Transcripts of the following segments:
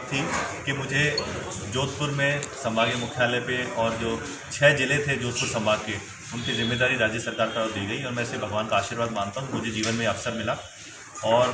थी कि मुझे जोधपुर में संभागीय मुख्यालय पे और जो 6 ज़िले थे जोधपुर संभाग के, उनकी जिम्मेदारी राज्य सरकार द्वारा दी गई और मैं इसे भगवान का आशीर्वाद मानता हूँ। मुझे जीवन में अवसर मिला और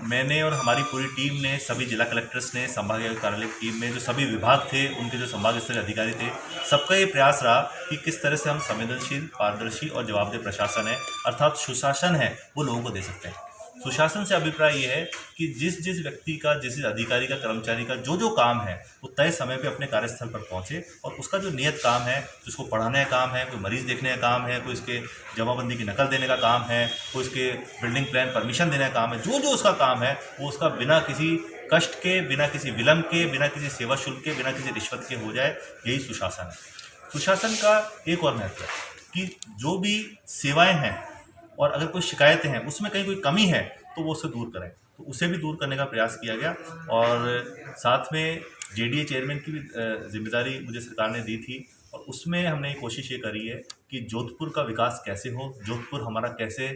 मैंने और हमारी पूरी टीम ने, सभी जिला कलेक्टर्स ने, संभागीय कार्यालय की टीम में जो सभी विभाग थे, उनके जो संभाग स्तरीय अधिकारी थे, सबका ये प्रयास रहा कि किस तरह से हम संवेदनशील, पारदर्शी और जवाबदेह प्रशासन है, अर्थात सुशासन है, वो लोगों को दे सकते हैं। सुशासन से अभिप्राय ये है कि जिस जिस व्यक्ति का, जिस अधिकारी का, कर्मचारी का जो जो काम है वो तय समय पे अपने कार्यस्थल पर पहुंचे और उसका जो नियत काम है, जिसको पढ़ाने का काम है, कोई मरीज देखने का काम है, कोई इसके जमाबंदी की नकल देने का काम है, कोई इसके बिल्डिंग प्लान परमिशन देने का काम है, जो जो उसका काम है वो उसका बिना किसी कष्ट के, बिना किसी विलम्ब के, बिना किसी सेवा शुल्क के, बिना किसी रिश्वत के हो जाए, यही सुशासन है। सुशासन का एक और महत्व है कि जो भी सेवाएं हैं और अगर कोई शिकायतें हैं, उसमें कहीं कोई कमी है तो वो उसे दूर करें, तो उसे भी दूर करने का प्रयास किया गया। और साथ में जेडीए चेयरमैन की भी जिम्मेदारी मुझे सरकार ने दी थी और उसमें हमने कोशिश ये करी है कि जोधपुर का विकास कैसे हो, जोधपुर हमारा कैसे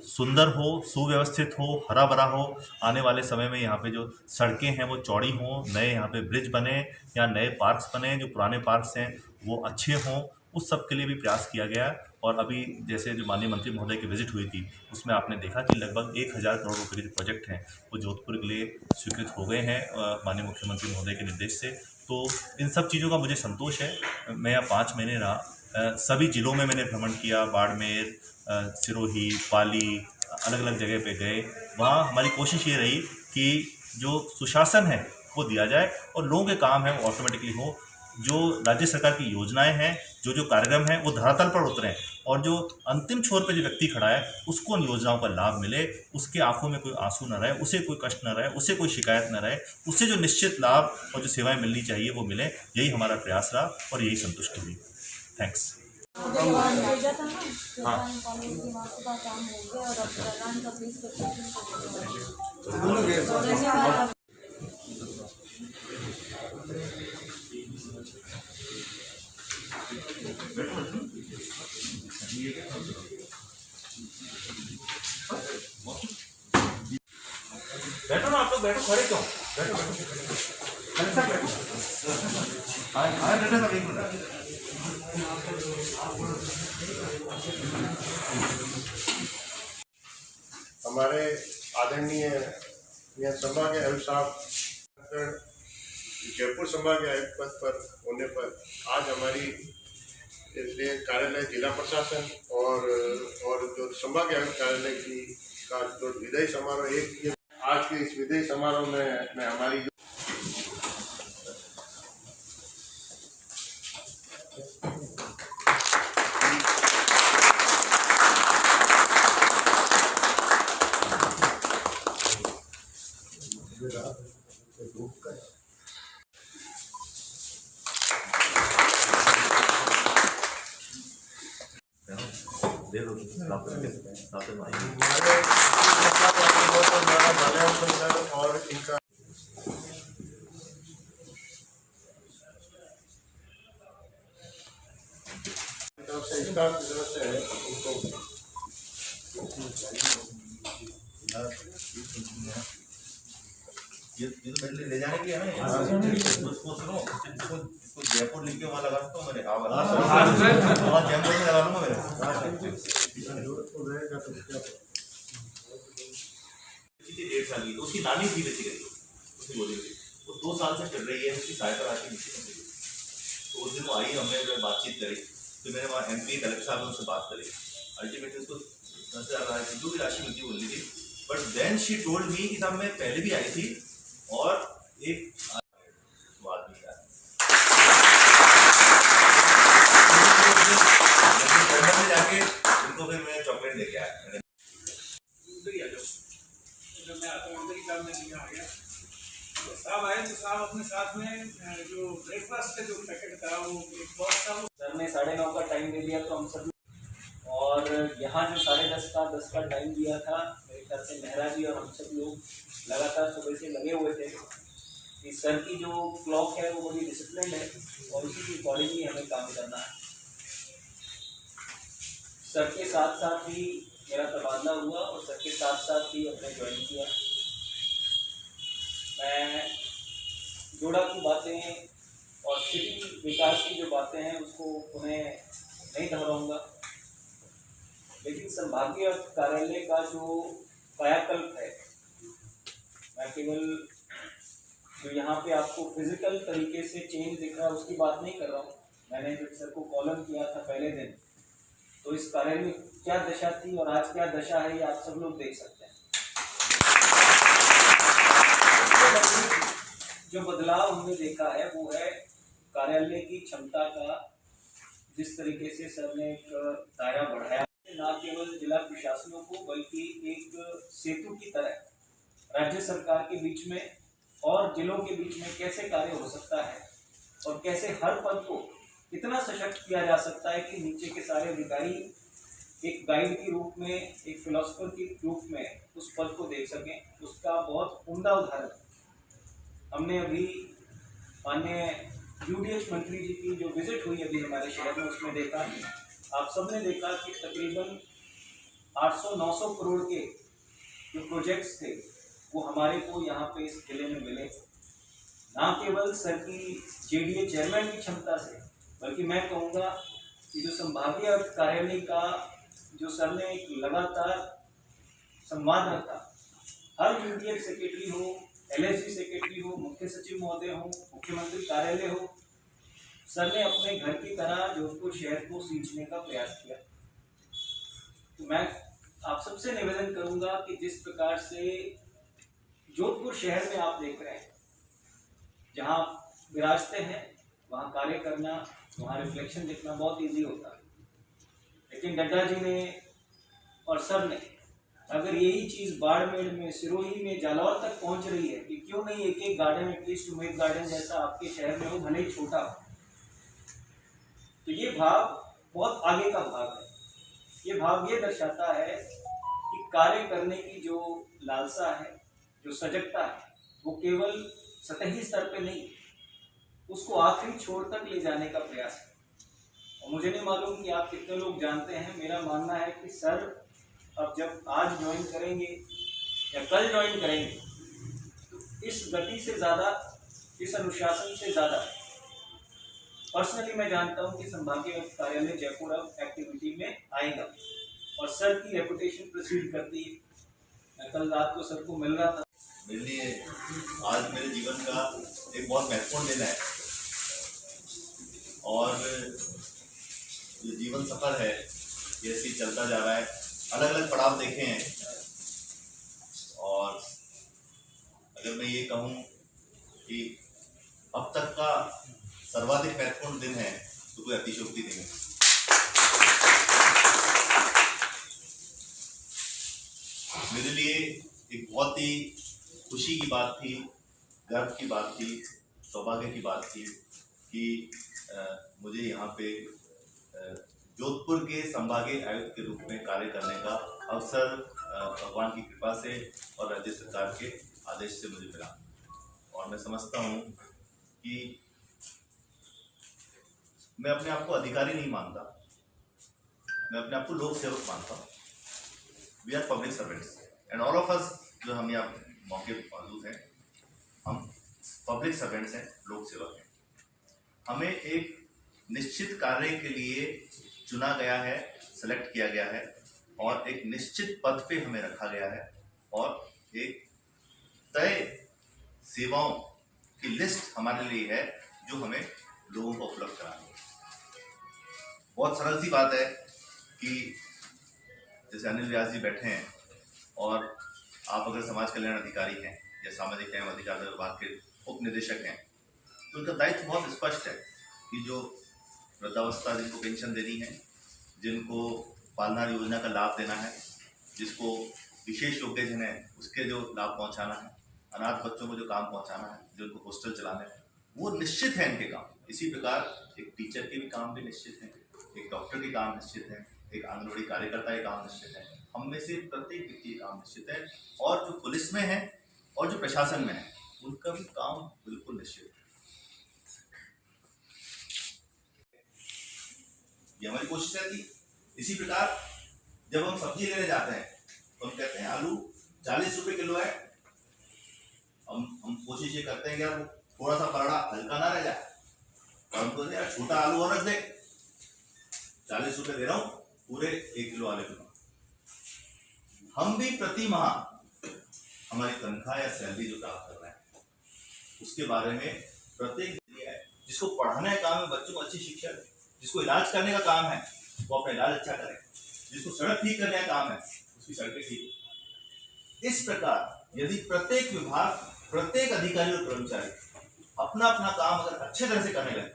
सुंदर हो, सुव्यवस्थित हो, हरा भरा हो, आने वाले समय में यहाँ पे जो सड़कें हैं वो चौड़ी हों, नए यहाँ पे ब्रिज बने या नए पार्क्स बने, जो पुराने पार्क्स हैं वो अच्छे हों, उस सब के लिए भी प्रयास किया गया। और अभी जैसे जो माननीय मंत्री महोदय की विजिट हुई थी, उसमें आपने देखा कि लगभग 1000 करोड़ रुपये के जो प्रोजेक्ट हैं वो जोधपुर के लिए स्वीकृत हो गए हैं माननीय मुख्यमंत्री महोदय के निर्देश से। तो इन सब चीज़ों का मुझे संतोष है। मैं यहाँ 5 महीने रहा, सभी जिलों में मैंने भ्रमण किया, बाड़मेर, सिरोही, पाली, अलग अलग जगह पे गए। वहाँ हमारी कोशिश ये रही कि जो सुशासन है वो दिया जाए और लोगों के काम है वो ऑटोमेटिकली हो, जो राज्य सरकार की योजनाएं हैं, जो जो कार्यक्रम हैं वो धरातल पर उतरें और जो अंतिम छोर पे जो व्यक्ति खड़ा है उसको उन योजनाओं का लाभ मिले, उसके आंखों में कोई आंसू न रहे, उसे कोई कष्ट न रहे, उसे कोई शिकायत न रहे, उसे जो निश्चित लाभ और जो सेवाएं मिलनी चाहिए वो मिले। यही हमारा प्रयास रहा और यही संतुष्टि हुई। थैंक्स। हाँ, बैठो ना आप लोग, बैठो, खड़े क्यों? बैठो बैठो, बैठो। हाँ बैठो सब, एक मिनट। हमारे आदरणीय यहाँ संभाग के आयुक्त साहब जयपुर संभाग के आयुक्त पद पर होने पर आज हमारी कार्यालय जिला प्रशासन और जो संभाग आयुक्त कार्यालय की का जो विदाई समारोह एक आज के इस विदाई समारोह में हमारी और इनका तरफ से स्टाफ की तरफ से उनको ये तो मेरे लिए ले जाने की है ना, उसको सुनो, इसको जयपुर लिख के वहाँ लगा सकता हूँ मैंने, वहाँ जयपुर में लगा लूँगा मेरे। डेढ़ साल की, तो उसकी नानी भी बेची गई, उसने बोली थी वो 2 साल से चल रही है, उसकी सहायता राशि नीचे बन गई। तो उस दिन वो आई, हमने जो बातचीत करी, तो मैंने वहाँ MP कलेक्टर साहब ने उससे बात करी, अल्टीमेटली उसको 10,000 राशि जो भी राशि मिलती बोली थी। But then she told me कि साहब मैं पहले भी आई थी और एक आदमी का जाके उनको फिर मैं चॉकलेट लेके आया। मैं आता हूँ अंदर ही काम में नहीं आ गया, तो साहब आए तो साहब अपने साथ में जो ब्रेकफास्ट का जो पैकेट था वो एक बॉक्स था, सर ने 9:30 का टाइम दे दिया तो हम सब, और यहाँ जो 10:30 का टाइम दिया था, मेरे ख्याल से मेहरा जी और हम सब लोग लगातार सुबह से लगे हुए थे कि सर की जो क्लॉक है वो बड़ी डिसिप्लिन है और उसी के अकॉर्डिंगली हमें काम करना है। सर के साथ साथ ही मेरा तबादला हुआ और सर के साथ साथ ही अपने ज्वाइन किया। मैं जोड़ा की बातें और सिटी विकास की जो बातें हैं उसको उन्हें नहीं दोहराऊंगा, लेकिन संभागीय कार्यालय का जो कायाकल्प है, मैं केवल जो यहाँ पे आपको फिजिकल तरीके से चेंज दिख रहा है उसकी बात नहीं कर रहा हूँ। मैंने जब सर को कॉलम किया था पहले दिन, तो इस कार्यालय में क्या दशा थी और आज क्या दशा है ये आप सब लोग देख सकते हैं। जो बदलाव हमने देखा है वो है कार्यालय की क्षमता का, जिस तरीके से सर ने एक दायरा बढ़ाया, न केवल जिला प्रशासनों को बल्कि एक सेतु की तरह राज्य सरकार के बीच में और जिलों के बीच में कैसे कार्य हो सकता है और कैसे हर पद को इतना सशक्त किया जा सकता है कि नीचे के सारे अधिकारी एक गाइड के रूप में, एक फिलोसफर के रूप में उस पद को देख सकें, उसका बहुत उम्दा उदाहरण हमने अभी माननीय यूडीएच मंत्री जी की जो विजिट हुई अभी हमारे शहर में उसमें देखा। आप सबने देखा कि तकरीबन 800-900 करोड़ के जो प्रोजेक्ट्स थे वो हमारे को यहाँ पे इस जिले में मिले, ना केवल सर की जेडीए चेयरमैन की क्षमता से, बल्कि मैं कहूँगा कि जो संभागीय कार्यालय का जो सर ने एक लगातार संवाद रखा, हर यूडीएच सेक्रेटरी हो, एलएसजी सेक्रेटरी हो, मुख्य सचिव महोदय हो, मुख्यमंत्री कार्यालय हो, सर ने अपने घर की तरह जोधपुर शहर को सींचने का प्रयास किया। तो मैं आप सबसे निवेदन करूंगा कि जिस प्रकार से जोधपुर शहर में आप देख रहे हैं, जहाँ विरासते हैं वहाँ कार्य करना, वहाँ रिफ्लेक्शन देखना बहुत इजी होता है, लेकिन डड्डा जी ने और सर ने अगर यही चीज़ बाड़मेर में, सिरोही में, जालौर तक पहुँच रही है कि क्यों नहीं एक एक गार्डन, एटलीस्ट उमेद गार्डन जैसा आपके शहर में हो, भले ही छोटा हो, तो ये भाव बहुत आगे का भाव है। ये भाव ये दर्शाता है कि कार्य करने की जो लालसा है, जो सजगता है, वो केवल सतही स्तर पे नहीं, उसको आखिरी छोर तक ले जाने का प्रयास है। और मुझे नहीं मालूम कि आप कितने लोग जानते हैं, मेरा मानना है कि सर अब जब आज ज्वाइन करेंगे या कल ज्वाइन करेंगे, तो इस गति से ज़्यादा, इस अनुशासन से ज़्यादा पर्सनली मैं जानता हूं कि संभागीय कार्यालय जयपुर अब एक्टिविटी में आएगा और सर की रेपुटेशन प्रोसीड करती है। मैं कल रात को सर को मिल रहा था। मेरे लिए आज मेरे जीवन का एक बहुत महत्वपूर्ण दिन है और जो जीवन सफर है ये ऐसे ही चलता जा रहा है। अलग अलग पड़ाव देखे हैं और अगर मैं ये कहूँ कि अब तक का सर्वाधिक महत्वपूर्ण दिन है तो कोई अतिशयोक्ति नहीं है। मेरे लिए एक बहुत ही खुशी की बात थी, गर्व की बात थी, सौभाग्य की बात थी कि मुझे यहाँ पे जोधपुर के संभागीय आयुक्त के रूप में कार्य करने का अवसर भगवान की कृपा से और राज्य सरकार के आदेश से मुझे मिला। और मैं समझता हूँ कि मैं अपने आप को अधिकारी नहीं मानता, मैं अपने आप को लोक सेवक मानता हूँ। We are public servants and all of us जो हम यहाँ मौके पर मौजूद हैं, हम पब्लिक सर्वेंट्स हैं, लोक सेवक हैं। हमें एक निश्चित कार्य के लिए चुना गया है, सेलेक्ट किया गया है और एक निश्चित पद पे हमें रखा गया है और एक तय सेवाओं की लिस्ट हमारे लिए है जो हमें लोगों को उपलब्ध करानी है। बहुत सरल सी बात है कि जैसे अनिल व्यास जी बैठे हैं और आप अगर समाज कल्याण अधिकारी हैं या सामाजिक न्याय अधिकार विभाग के उप निदेशक हैं तो उनका दायित्व बहुत स्पष्ट है कि जो वृद्धावस्था जिनको पेंशन देनी है, जिनको पालना योजना का लाभ देना है, जिसको विशेष योग्यजन है उसके जो लाभ पहुंचाना है, अनाथ बच्चों को जो काम पहुंचाना है, जो उनको हॉस्टल चलाने हैं, वो निश्चित है इनके काम। इसी प्रकार एक टीचर के भी काम भी निश्चित हैं, एक डॉक्टर के काम निश्चित हैं, एक आंगनबाड़ी कार्यकर्ता के काम निश्चित है। हम में से प्रत्येक व्यक्ति काम निश्चित है और जो पुलिस में है और जो प्रशासन में है उनका भी काम बिल्कुल निश्चित है। ये हमारी कोशिश रहती। इसी प्रकार जब हम सब्जी लेने जाते हैं तो हम कहते हैं आलू 40 रुपए किलो है हम कोशिश ये करते हैं कि यार वो थोड़ा सा पराठा हल्का ना रह जाए, और हमको यार छोटा आलू और रख दे, 40 रुपए दे रहा हूँ पूरे 1 किलो आलू को। हम भी प्रति माह हमारी तनख्वाह या सैलरी जो प्राप्त कर रहे हैं उसके बारे में प्रत्येक दिया है। जिसको पढ़ाने का काम है, बच्चों को अच्छी शिक्षा दे, जिसको इलाज करने का काम है वो अपना इलाज अच्छा करे, जिसको सड़क ठीक करने का काम है उसकी सड़कें ठीक। इस प्रकार यदि प्रत्येक विभाग, प्रत्येक अधिकारी और कर्मचारी अपना अपना काम अगर अच्छे तरह से करने लगे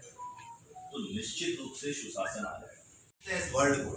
तो निश्चित रूप से सुशासन आ जाएगा इस वर्ल्ड को।